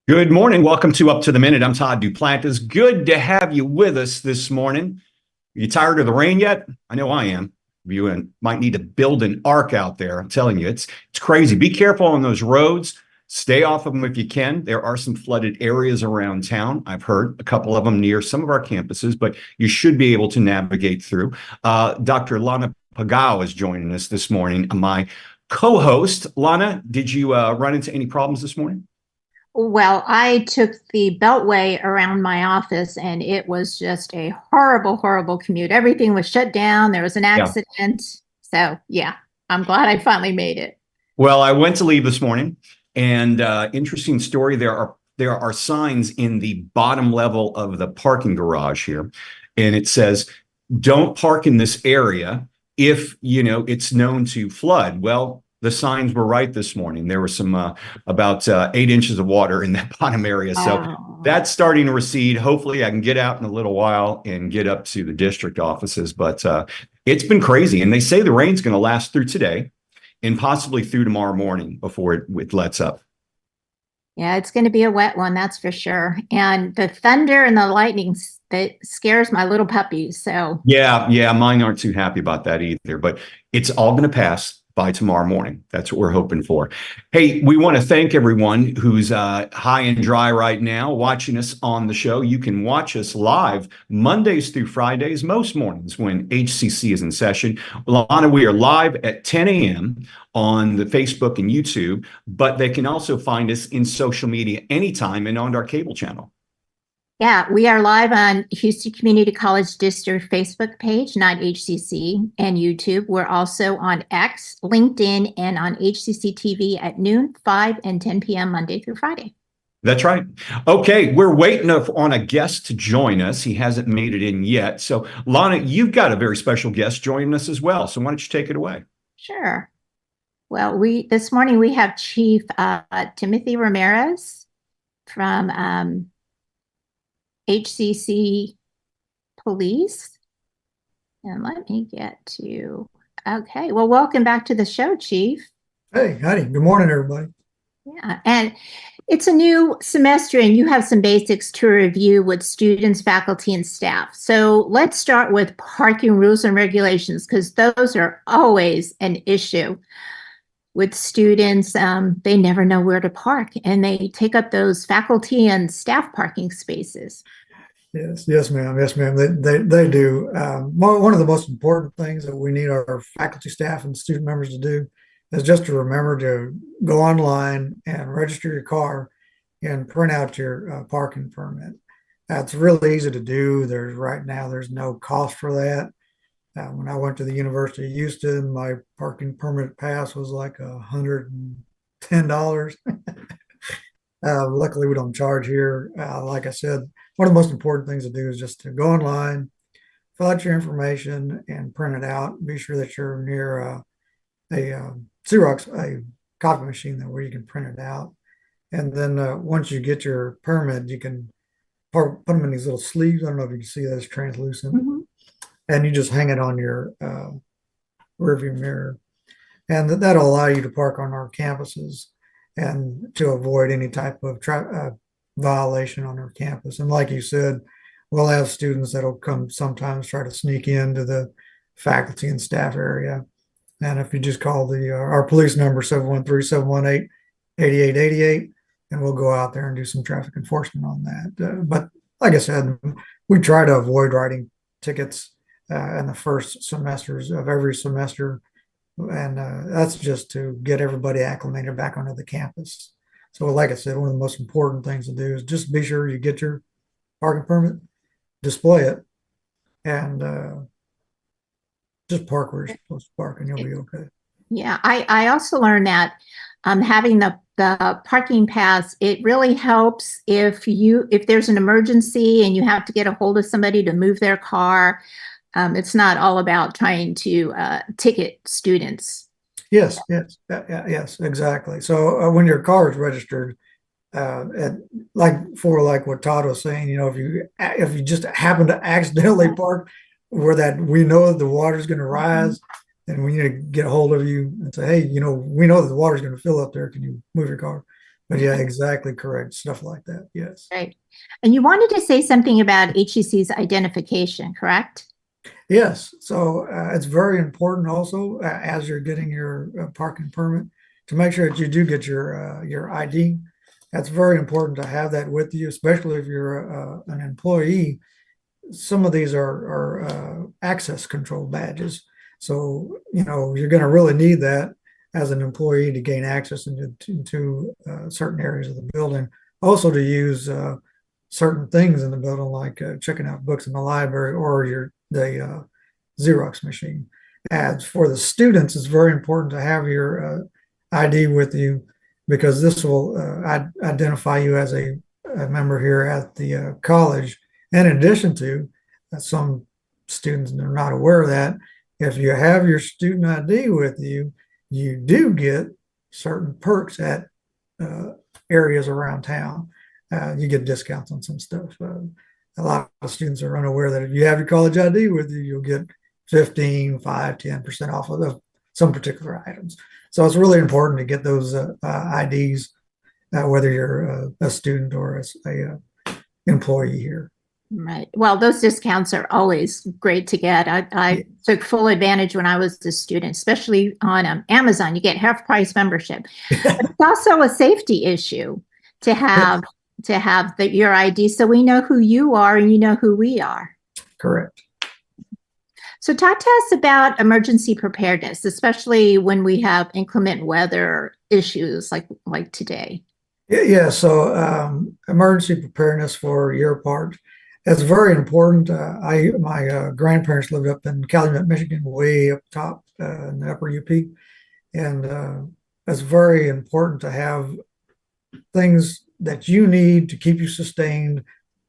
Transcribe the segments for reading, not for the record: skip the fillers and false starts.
Good morning. Welcome to Up to the Minute. I'm Todd Duplantis. Good to have you with us this morning. Are you tired of the rain yet? I know I am. You might need to build an ark out there. I'm telling you, it's crazy. Be careful on those roads. Stay off of them if you can. There are some flooded areas around town. I've heard a couple of them near some of our campuses, but you should be able to navigate through. Dr. Lana Pagao is joining us this morning, my co-host. Lana, did you run into any problems this morning? Well, I took the Beltway around my office and it was just a horrible, horrible commute. Everything was shut down. There was an accident. So yeah, I'm glad I finally made it. Well, I went to leave this morning and interesting story. There are signs in the bottom level of the parking garage here. And it says, don't park in this area if, it's known to flood. Well, the signs were right this morning. There was some about 8 inches of water in that bottom area. So that's starting to recede. Hopefully I can get out in a little while and get up to the district offices. But it's been crazy. And they say the rain's going to last through today and possibly through tomorrow morning before it lets up. Yeah, it's going to be a wet one, that's for sure. And the thunder and the lightning, that scares my little puppies. So yeah, mine aren't too happy about that either. But it's all going to pass by tomorrow morning. That's what we're hoping for. Hey, we want to thank everyone who's high and dry right now watching us on the show. You can watch us live Mondays through Fridays, most mornings when HCC is in session. Lana, we are live at 10 a.m. on the Facebook and YouTube, but they can also find us in social media anytime and on our cable channel. Yeah, we are live on Houston Community College District Facebook page, not HCC, and YouTube. We're also on X, LinkedIn, and on HCCTV at noon, 5 and 10 p.m. Monday through Friday. That's right. Okay, we're waiting on a guest to join us. He hasn't made it in yet. So, Lana, you've got a very special guest joining us as well. So why don't you take it away? Sure. Well, this morning we have Chief Timothy Ramirez from HCC Police. And let me get to, okay. Well, welcome back to the show, Chief. Hey, howdy. Good morning, everybody. Yeah, and it's a new semester and you have some basics to review with students, faculty, and staff. So let's start with parking rules and regulations, because those are always an issue with students. They never know where to park and they take up those faculty and staff parking spaces. Yes, ma'am. Yes, ma'am. They do. One of the most important things that we need our faculty, staff, and student members to do is just to remember to go online and register your car and print out your parking permit. That's really easy to do. Right now, there's no cost for that. When I went to the University of Houston, my parking permit pass was like $110. Luckily, we don't charge here. Like I said, one of the most important things to do is just to go online, fill out your information, and print it out. Be sure that you're near a Xerox, a copy machine where you can print it out. And then once you get your permit, you can put them in these little sleeves. I don't know if you can see that, it's translucent. Mm-hmm. And you just hang it on your rearview mirror. And that'll allow you to park on our campuses and to avoid any type of violation on our campus. And like you said, we'll have students that'll come sometimes try to sneak into the faculty and staff area. And if you just call our police number, 713-718-8888, and we'll go out there and do some traffic enforcement on that. But like I said, we try to avoid writing tickets in the first semesters of every semester. And that's just to get everybody acclimated back onto the campus. So like I said, one of the most important things to do is just be sure you get your parking permit, display it, and just park where you're supposed to park and you'll be okay. Yeah, I also learned that having the parking pass, it really helps if there's an emergency and you have to get a hold of somebody to move their car. It's not all about trying to ticket students. Yes, exactly. So when your car is registered, like what Todd was saying, if you just happen to accidentally park where we know the water's going to rise, and we need to get a hold of you and say, hey, we know that the water's going to fill up there. Can you move your car? But yeah, exactly correct. Stuff like that. Yes. Right. And you wanted to say something about HCC's identification, correct? Yes. So it's very important also as you're getting your parking permit to make sure that you do get your ID. That's very important to have that with you, especially if you're an employee. Some of these are access control badges. So, you know, you're going to really need that as an employee to gain access into certain areas of the building. Also to use certain things in the building, like checking out books in the library or the Xerox machine. As for the students, it's very important to have your ID with you because this will identify you as a member here at the college. And in addition to, some students are not aware of that, if you have your student ID with you, you do get certain perks at areas around town. You get discounts on some stuff. A lot of students are unaware that if you have your college ID with you, you'll get 15, 5, 10% off of some particular items. So it's really important to get those IDs, whether you're a student or a employee here. Right. Well, those discounts are always great to get. I took full advantage when I was a student, especially on Amazon. You get half price membership. But it's also a safety issue to have your ID, so we know who you are and you know who we are. Correct. So talk to us about emergency preparedness, especially when we have inclement weather issues like today. Yeah. So emergency preparedness for your part. That's very important. My grandparents lived up in Calumet, Michigan, way up top in the upper UP, and it's very important to have things that you need to keep you sustained,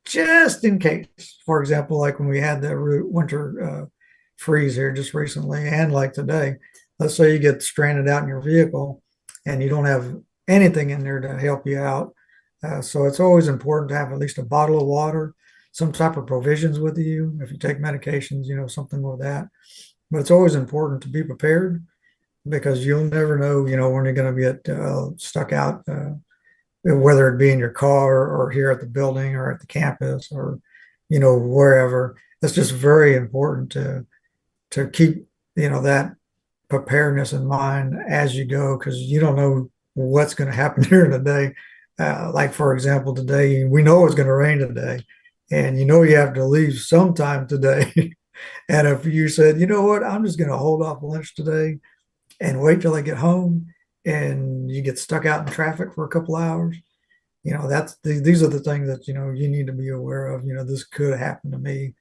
just in case. For example, like when we had the winter freeze here just recently, and like today, let's say you get stranded out in your vehicle and you don't have anything in there to help you out. So it's always important to have at least a bottle of water, some type of provisions with you. If you take medications, you know, something with that. But it's always important to be prepared because you'll never know, you know, when you're going to get stuck out, whether it be in your car or here at the building or at the campus or, you know, wherever. It's just very important to keep, you know, that preparedness in mind as you go, because you don't know what's going to happen during the day. Like, for example, today, we know it's going to rain today. And you know you have to leave sometime today. And if you said, you know what, I'm just going to hold off lunch today and wait till I get home, and you get stuck out in traffic for a couple hours, you know, these are the things that, you know, you need to be aware of. You know, this could happen to me.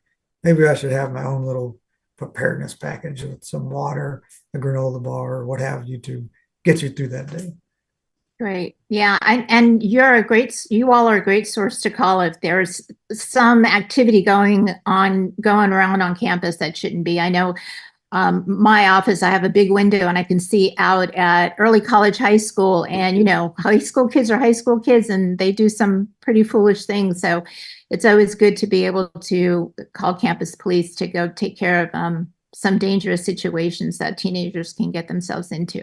Maybe I should have my own little preparedness package with some water, a granola bar, or what have you to get you through that day. Great. Yeah. And you all are a great source to call if there's some activity going around on campus that shouldn't be. I know my office, I have a big window and I can see out at early college high school, and, you know, high school kids are high school kids and they do some pretty foolish things. So it's always good to be able to call campus police to go take care of some dangerous situations that teenagers can get themselves into.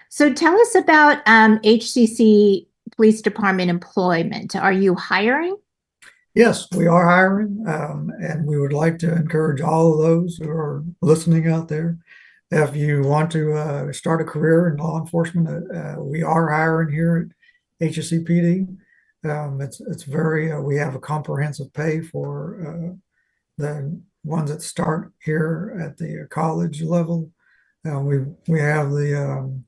So tell us about HCC Police Department employment. Are you hiring? Yes, we are hiring, and we would like to encourage all of those who are listening out there. If you want to start a career in law enforcement, we are hiring here at HCCPD. It's very, we have a comprehensive pay for the ones that start here at the college level. We have the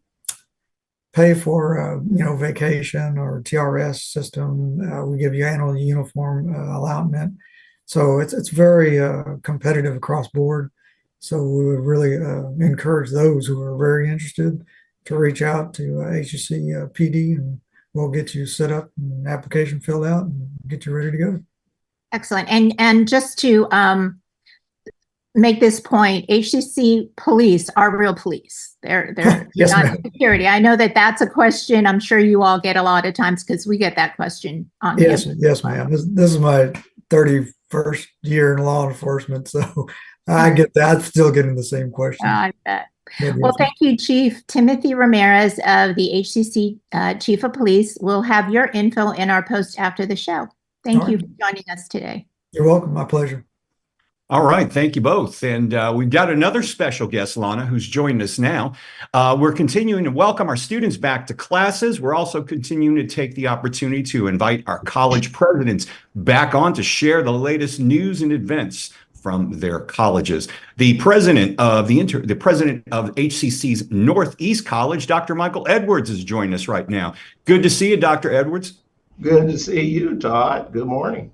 pay for you know, vacation or TRS system. We give you annual uniform allotment, so it's very competitive across board. So we would really encourage those who are very interested to reach out to HCC PD, and we'll get you set up and an application filled out and get you ready to go. Excellent. And just to make this point, HCC police are real police. They're Yes, not ma'am. security. I know that that's a question I'm sure you all get a lot of times, because we get that question on Yes, campus. yes, ma'am. This is my 31st year in law enforcement, so I get that. I'm still getting the same question. I bet. Well, thank you, Chief Timothy Ramirez of the HCC Chief of Police. We'll have your info in our post after the show. Thank you for joining us today. You're welcome. My pleasure. All right. Thank you both. And we've got another special guest, Lana, who's joining us now. We're continuing to welcome our students back to classes. We're also continuing to take the opportunity to invite our college presidents back on to share the latest news and events from their colleges. The president of HCC's Northeast College, Dr. Michael Edwards, is joining us right now. Good to see you, Dr. Edwards. Good to see you, Todd. Good morning.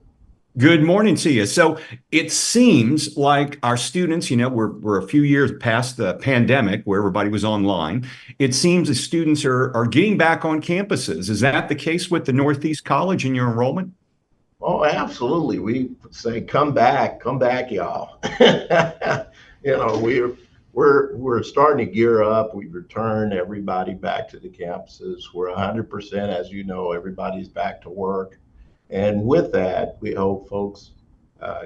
Good morning to you. So it seems like our students, we're a few years past the pandemic where everybody was online. It seems the students are getting back on campuses. Is that the case with the Northeast College in your enrollment? Oh, absolutely. We say, come back, y'all. We're starting to gear up. We've returned everybody back to the campuses. We're 100%, as you know, everybody's back to work. And with that, we hope folks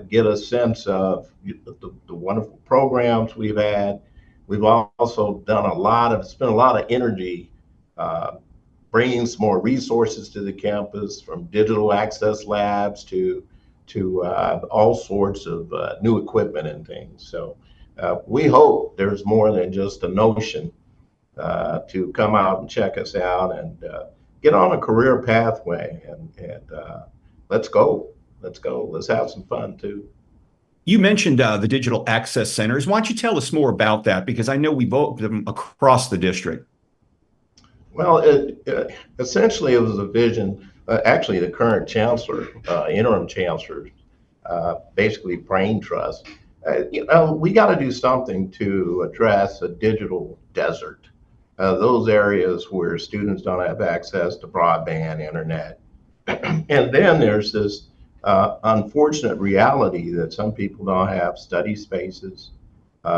get a sense of the wonderful programs we've had. We've also spent a lot of energy bringing some more resources to the campus, from digital access labs to all sorts of new equipment and things. So we hope there's more than just a notion to come out and check us out and get on a career pathway and let's go. Let's have some fun too. You mentioned the digital access centers. Why don't you tell us more about that? Because I know we've opened them across the district. Well, essentially it was a vision. Actually, the current chancellor, interim chancellor, basically brain trust. We got to do something to address a digital desert. Those areas where students don't have access to broadband internet. And then there's this unfortunate reality that some people don't have study spaces.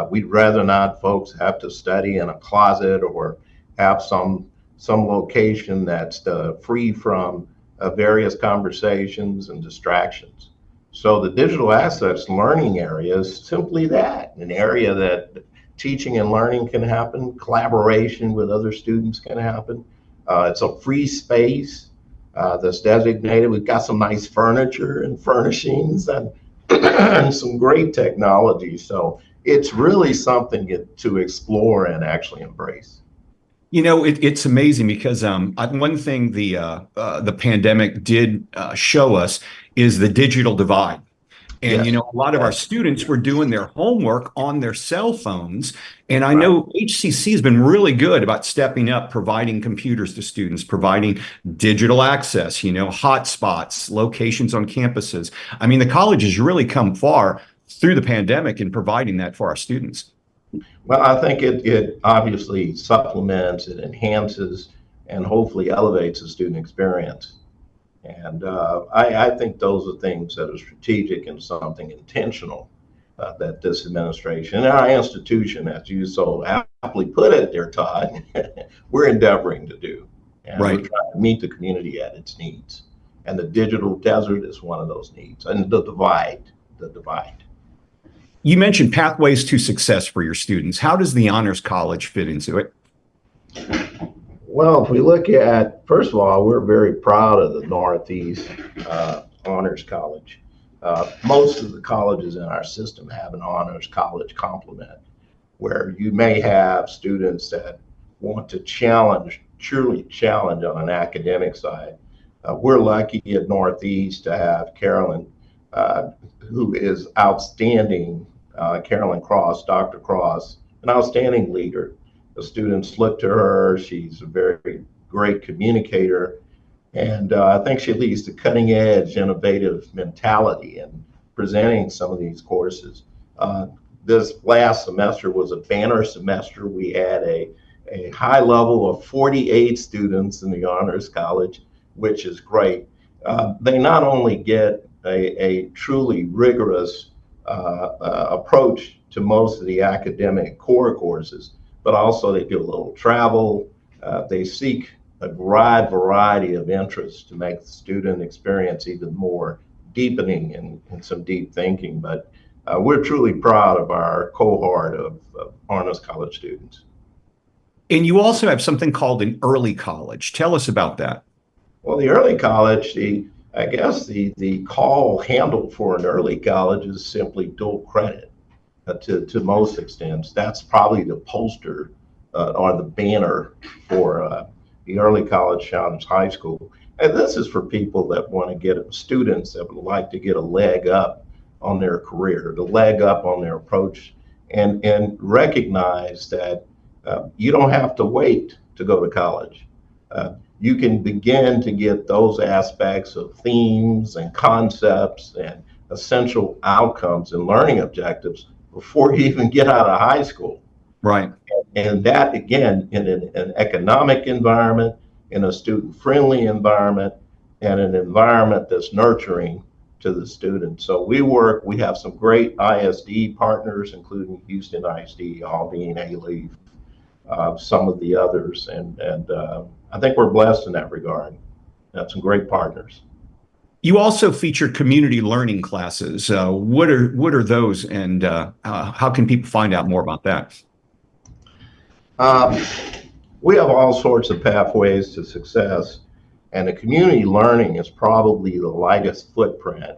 We'd rather not folks have to study in a closet or have some location that's free from various conversations and distractions. So the digital assets learning area is simply that, an area that teaching and learning can happen, collaboration with other students can happen. It's a free space that's designated. We've got some nice furniture and furnishings and, and some great technology. So it's really something to explore and actually embrace. It's amazing because one thing the pandemic did show us is the digital divide. And, Yes. A lot of our students were doing their homework on their cell phones. And I know HCC has been really good about stepping up, providing computers to students, providing digital access, hotspots, locations on campuses. I mean, the college has really come far through the pandemic in providing that for our students. Well, I think it obviously supplements, it enhances, and hopefully elevates the student experience. And I think those are things that are strategic and something intentional that this administration and our institution, as you so aptly put it there, Todd, we're endeavoring to do. And we're trying to meet the community at its needs. And the digital desert is one of those needs. And the divide. You mentioned pathways to success for your students. How does the Honors College fit into it? Well, if we look at, first of all, we're very proud of the Northeast Honors College. Most of the colleges in our system have an Honors College complement, where you may have students that want to truly challenge on an academic side. We're lucky at Northeast to have Carolyn, who is outstanding, Carolyn Cross, Dr. Cross, an outstanding leader. The students look to her. She's a very great communicator. And I think she leads the cutting edge, innovative mentality in presenting some of these courses. This last semester was a banner semester. We had a high level of 48 students in the Honors College, which is great. They not only get a truly rigorous approach to most of the academic core courses, but also they do a little travel. They seek a wide variety of interests to make the student experience even more deepening and some deep thinking. But we're truly proud of our cohort of honors college students. And you also have something called an early college. Tell us about that. Well, the early college, I guess the call handle for an early college is simply dual credit to most extents. That's probably the poster or the banner for the early college Fountains High School. And this is for people that want to get students that would like to get a leg up on their career, the leg up on their approach, and recognize that you don't have to wait to go to college. You can begin to get those aspects of themes and concepts and essential outcomes and learning objectives before you even get out of high school. Right. And that, again, in an economic environment, in a student-friendly environment, and an environment that's nurturing to the students. So we have some great ISD partners, including Houston ISD, Aldine, A-Leaf, some of the others, and I think we're blessed in that regard. Have some great partners. You also feature community learning classes. What are those, and how can people find out more about that? We have all sorts of pathways to success, and the community learning is probably the lightest footprint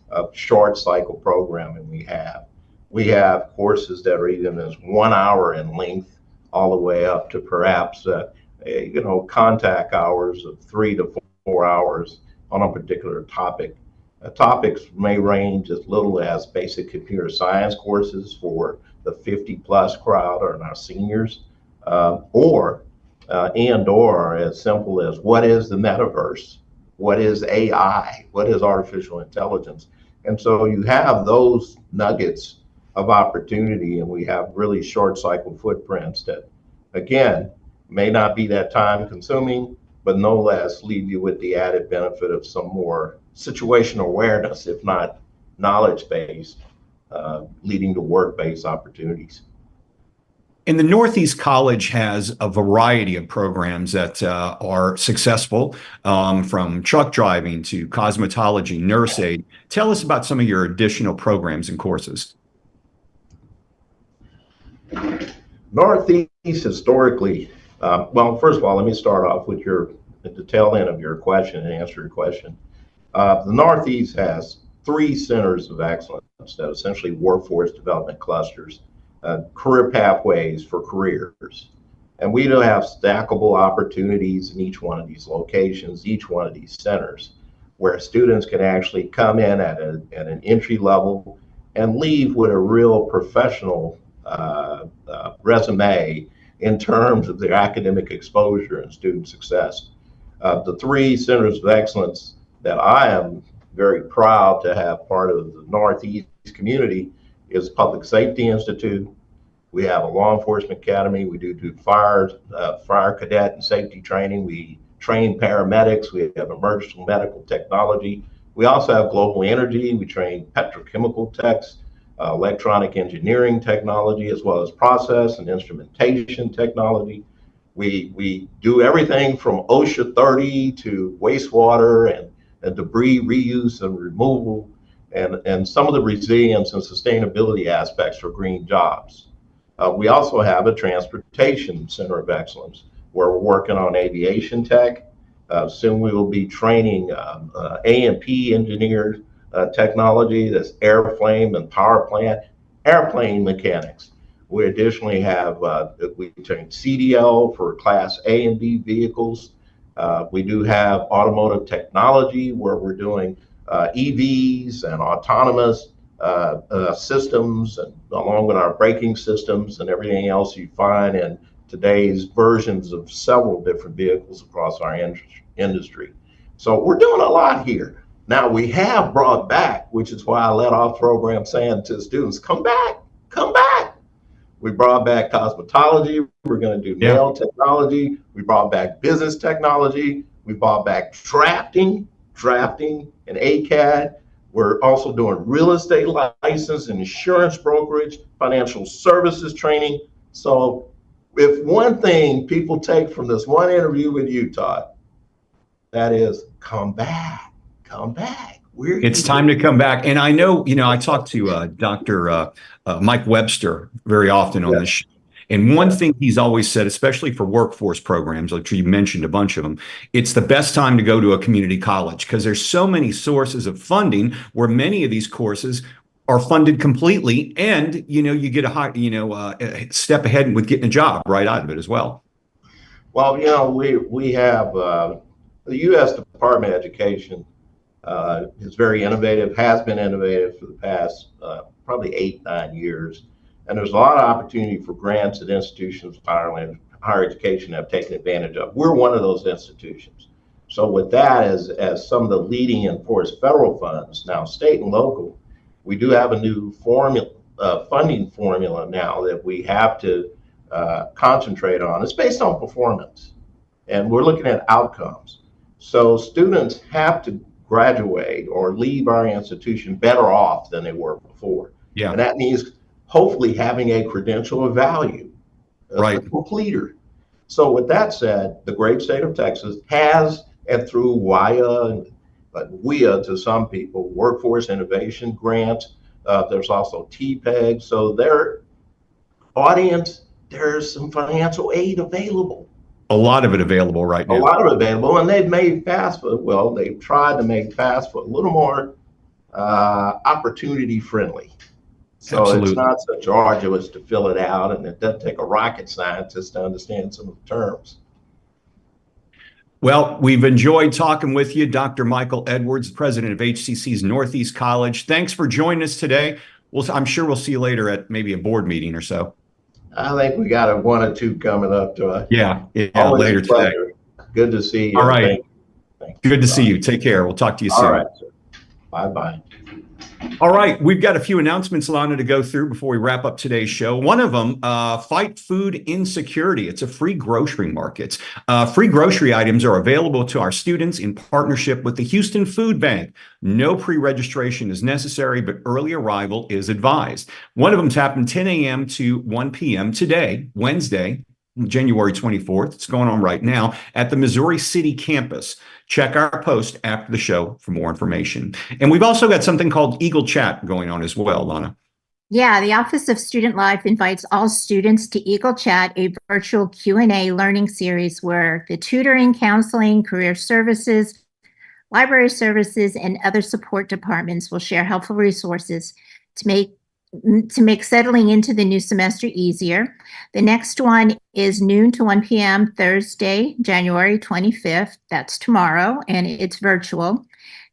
of short cycle programming we have. We have courses that are even as 1 hour in length, all the way up to perhaps contact hours of 3 to 4 hours on a particular topic. Topics may range as little as basic computer science courses for the 50+ crowd or our seniors, or as simple as what is the metaverse, what is AI, what is artificial intelligence. And so you have those nuggets of opportunity, and we have really short cycle footprints that, again, may not be that time consuming, but no less leave you with the added benefit of some more situational awareness, if not knowledge based, leading to work based opportunities. And the Northeast College has a variety of programs that are successful, from truck driving to cosmetology, nurse aid. Tell us about some of your additional programs and courses. Northeast historically, well, first of all, let me start off with the tail end of your question and answer your question. The Northeast has 3 centers of excellence that essentially workforce development clusters, career pathways for careers. And we do have stackable opportunities in each one of these locations, each one of these centers, where students can actually come in at an entry level and leave with a real professional resume in terms of their academic exposure and student success. The 3 centers of excellence that I am very proud to have part of the Northeast community is Public Safety Institute. We have a law enforcement academy. We do fire cadet and safety training. We train paramedics. We have emergency medical technology. We also have global energy. We train petrochemical techs, electronic engineering technology, as well as process and instrumentation technology. We do everything from OSHA 30 to wastewater and debris reuse and removal, and some of the resilience and sustainability aspects for green jobs. We also have a transportation center of excellence where we're working on aviation tech. Soon we will be training A&P engineers, technology, that's airframe and power plant, airplane mechanics. We additionally have, we train CDL for Class A and B vehicles. We do have automotive technology where we're doing EVs and autonomous systems, and along with our braking systems and everything else you find in today's versions of several different vehicles across our industry. So we're doing a lot here. Now we have brought back, which is why I let off program saying to students, come back, come back. We brought back cosmetology. We're going to do nail technology. We brought back business technology. We brought back drafting and ACAD. We're also doing real estate license and insurance brokerage, financial services training. So if one thing people take from this one interview with you, Todd, that is come back, come back. It's time to come back. And I know, I talk to Dr. Mike Webster very often on this show. And one thing he's always said, especially for workforce programs, like you mentioned a bunch of them, it's the best time to go to a community college because there's so many sources of funding where many of these courses are funded completely. And, you get a step ahead with getting a job right out of it as well. Well, we have the U.S. Department of Education is very innovative, has been innovative for the past probably 8-9 years. And there's a lot of opportunity for grants that institutions in Ireland, higher education have taken advantage of. We're one of those institutions. So with that, as some of the leading and enforced federal funds, now state and local, we do have a new funding formula now that we have to concentrate on. It's based on performance, and we're looking at outcomes. So students have to graduate or leave our institution better off than they were before. Yeah. And that means hopefully having a credential of value, a completer. So with that said, the great state of Texas has, and through WIA, WIA to some people, workforce innovation grants, there's also TPEG. So their audience, there's some financial aid available. A lot of it available right now. A lot of it available, and they've made FAFSA, they've tried to make FAFSA a little more opportunity friendly. So Absolutely. It's not such arduous to fill it out, and it doesn't take a rocket scientist to understand some of the terms. Well, we've enjoyed talking with you, Dr. Michael Edwards, president of HCC's Northeast College. Thanks for joining us today. I'm sure we'll see you later at maybe a board meeting or so. I think we got 1 or 2 coming up to us. Yeah, later today. Good to see you. All right. Thank you. Good to see you. Take care. We'll talk to you soon. All right, sir. Bye-bye. All right, we've got a few announcements, Lana, to go through before we wrap up today's show. One of them, Fight Food Insecurity. It's a free grocery market. Free grocery items are available to our students in partnership with the Houston Food Bank. No pre-registration is necessary, but early arrival is advised. One of them's happened 10 a.m. to 1 p.m. today, Wednesday, January 24th. It's going on right now at the Missouri City campus. Check our post after the show for more information. And we've also got something called Eagle Chat going on as well, Lana. Yeah, the Office of Student Life invites all students to Eagle Chat, a virtual Q&A learning series where the tutoring, counseling, career services, library services, and other support departments will share helpful resources to make settling into the new semester easier. The next one is noon to 1 p.m. Thursday, January 25th. That's tomorrow, and it's virtual.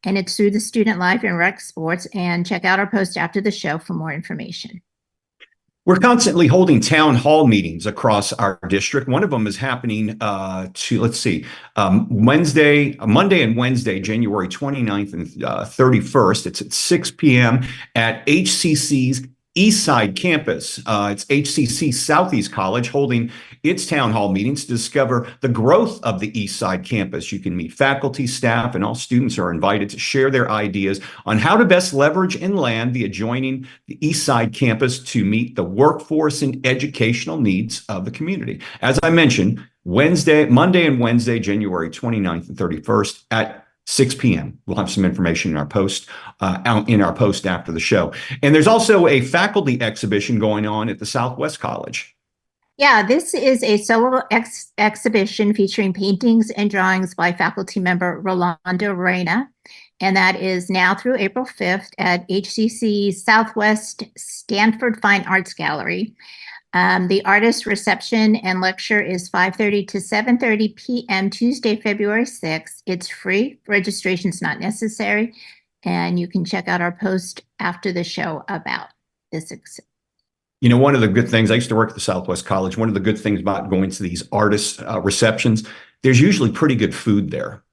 And it's through the Student Life and Rec Sports. And check out our post after the show for more information. We're constantly holding town hall meetings across our district. One of them is happening Monday and Wednesday, January 29th and 31st. It's at 6 p.m. at HCC's Eastside campus. It's HCC Southeast College holding its town hall meetings to discover the growth of the Eastside campus. You can meet faculty, staff, and all students are invited to share their ideas on how to best leverage and land the adjoining Eastside campus to meet the workforce and educational needs of the community. As I mentioned, Monday and Wednesday, January 29th and 31st at 6 p.m. We'll have some information in our post after the show. And there's also a faculty exhibition going on at the Southwest College. Yeah, this is a solo exhibition featuring paintings and drawings by faculty member Rolando Reyna. And that is now through April 5th at HCC Southwest Stanford Fine Arts Gallery. The artist reception and lecture is 5:30 to 7:30 p.m. Tuesday, February 6th. It's free. Registration's not necessary. And you can check out our post after the show about this. One of the good things, I used to work at the Southwest College. One of the good things about going to these artist receptions, there's usually pretty good food there.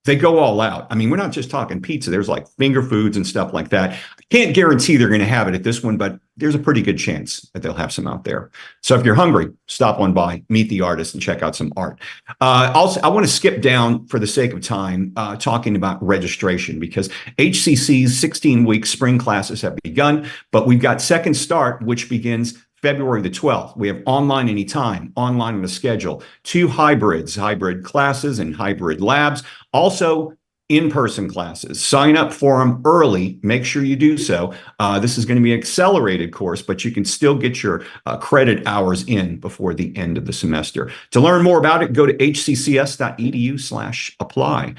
They go all out. I mean, we're not just talking pizza. There's like finger foods and stuff like that. I can't guarantee they're going to have it at this one, but there's a pretty good chance that they'll have some out there. So if you're hungry, stop on by, meet the artist, and check out some art. Also, I want to skip down for the sake of time talking about registration because HCC's 16-week spring classes have begun, but we've got Second Start, which begins February the 12th. We have online anytime, online on a schedule, 2 hybrid classes and hybrid labs. Also, in-person classes. Sign up for them early. Make sure you do so. This is going to be an accelerated course, but you can still get your credit hours in before the end of the semester. To learn more about it, go to hccs.edu/apply.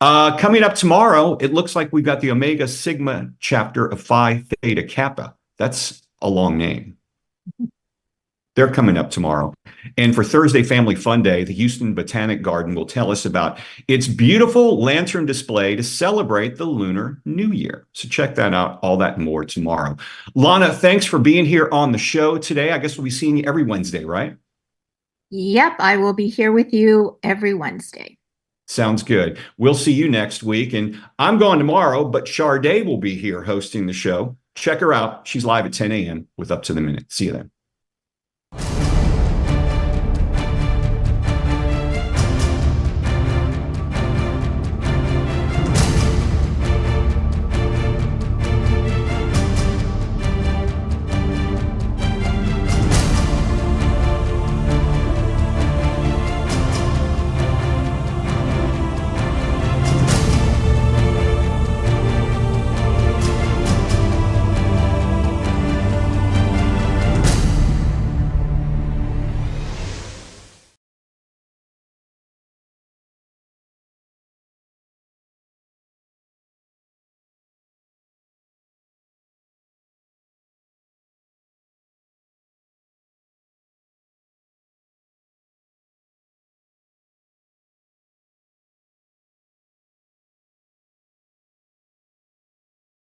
Coming up tomorrow, it looks like we've got the Omega Sigma chapter of Phi Theta Kappa. That's a long name. They're coming up tomorrow. And for Thursday Family Fun Day, the Houston Botanic Garden will tell us about its beautiful lantern display to celebrate the Lunar New Year. So check that out, all that and more tomorrow. Lana, thanks for being here on the show today. I guess we'll be seeing you every Wednesday, right? Yep, I will be here with you every Wednesday. Sounds good. We'll see you next week. And I'm gone tomorrow, but Sharday will be here hosting the show. Check her out. She's live at 10 a.m. with Up to the Minute. See you then.